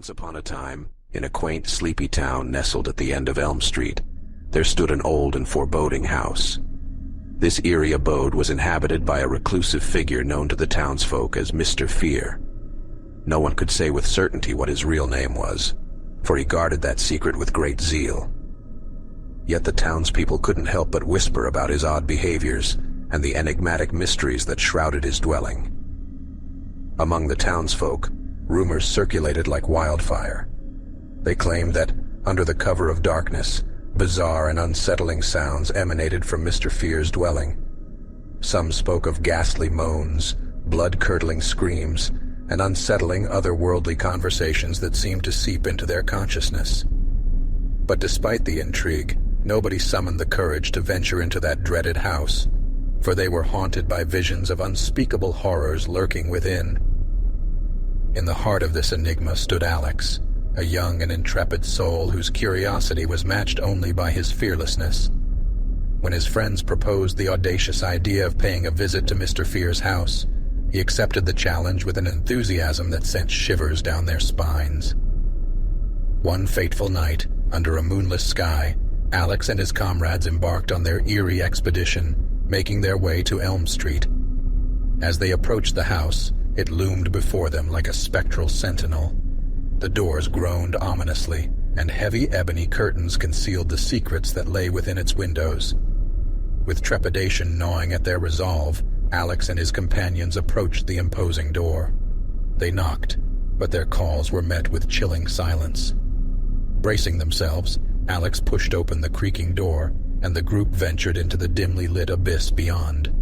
Once upon a time, in a quaint, sleepy town nestled at the end of Elm Street, there stood an old and foreboding house. This eerie abode was inhabited by a reclusive figure known to the townsfolk as Mr. Fear. No one could say with certainty what his real name was, for he guarded that secret with great zeal. Yet the townspeople couldn't help but whisper about his odd behaviors and the enigmatic mysteries that shrouded his dwelling. Among the townsfolk, rumors circulated like wildfire. They claimed that, under the cover of darkness, bizarre and unsettling sounds emanated from Mr. Fear's dwelling. Some spoke of ghastly moans, blood-curdling screams, and unsettling otherworldly conversations that seemed to seep into their consciousness. But despite the intrigue, nobody summoned the courage to venture into that dreaded house, for they were haunted by visions of unspeakable horrors lurking within. In the heart of this enigma stood Alex, a young and intrepid soul whose curiosity was matched only by his fearlessness. When his friends proposed the audacious idea of paying a visit to Mr. Fear's house, he accepted the challenge with an enthusiasm that sent shivers down their spines. One fateful night, under a moonless sky, Alex and his comrades embarked on their eerie expedition, making their way to Elm Street. As they approached the house, it loomed before them like a spectral sentinel. The doors groaned ominously, and heavy ebony curtains concealed the secrets that lay within its windows. With trepidation gnawing at their resolve, Alex and his companions approached the imposing door. They knocked, but their calls were met with chilling silence. Bracing themselves, Alex pushed open the creaking door, and the group ventured into the dimly lit abyss beyond.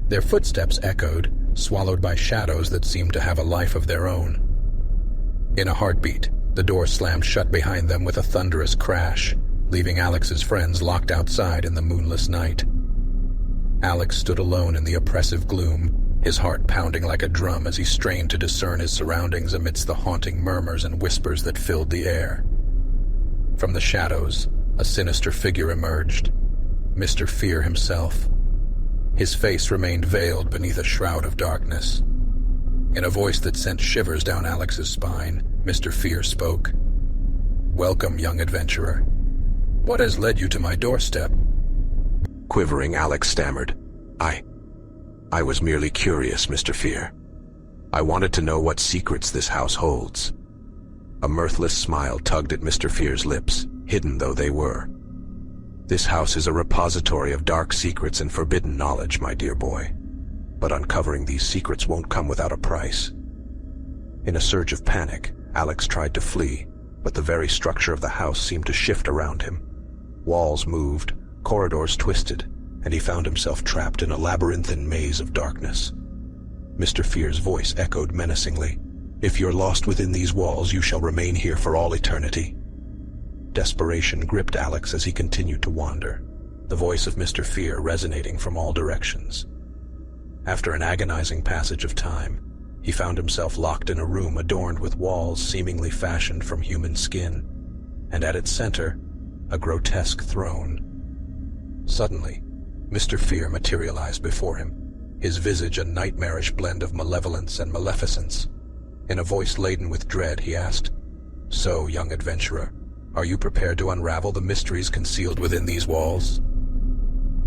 Their footsteps echoed, swallowed by shadows that seemed to have a life of their own. In a heartbeat, the door slammed shut behind them with a thunderous crash, leaving Alex's friends locked outside in the moonless night. Alex stood alone in the oppressive gloom, his heart pounding like a drum as he strained to discern his surroundings amidst the haunting murmurs and whispers that filled the air. From the shadows, a sinister figure emerged, Mr. Fear himself. His face remained veiled beneath a shroud of darkness. In a voice that sent shivers down Alex's spine, Mr. Fear spoke. "Welcome, young adventurer. What has led you to my doorstep?" Quivering, Alex stammered, I was merely curious, Mr. Fear. I wanted to know what secrets this house holds." A mirthless smile tugged at Mr. Fear's lips, hidden though they were. "This house is a repository of dark secrets and forbidden knowledge, my dear boy. But uncovering these secrets won't come without a price." In a surge of panic, Alex tried to flee, but the very structure of the house seemed to shift around him. Walls moved, corridors twisted, and he found himself trapped in a labyrinthine maze of darkness. Mr. Fear's voice echoed menacingly. "If you're lost within these walls, you shall remain here for all eternity." Desperation gripped Alex as he continued to wander, the voice of Mr. Fear resonating from all directions. After an agonizing passage of time, he found himself locked in a room adorned with walls seemingly fashioned from human skin, and at its center, a grotesque throne. Suddenly, Mr. Fear materialized before him, his visage a nightmarish blend of malevolence and maleficence. In a voice laden with dread, he asked, "So, young adventurer, are you prepared to unravel the mysteries concealed within these walls?"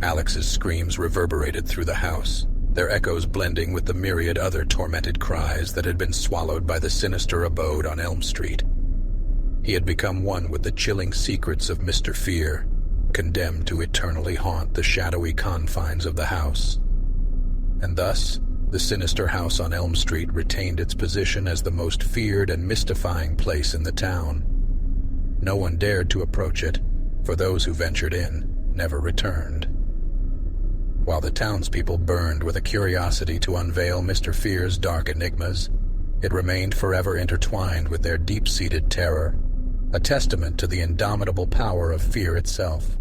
Alex's screams reverberated through the house, their echoes blending with the myriad other tormented cries that had been swallowed by the sinister abode on Elm Street. He had become one with the chilling secrets of Mr. Fear, condemned to eternally haunt the shadowy confines of the house. And thus, the sinister house on Elm Street retained its position as the most feared and mystifying place in the town. No one dared to approach it, for those who ventured in never returned. While the townspeople burned with a curiosity to unveil Mr. Fear's dark enigmas, it remained forever intertwined with their deep-seated terror, a testament to the indomitable power of fear itself.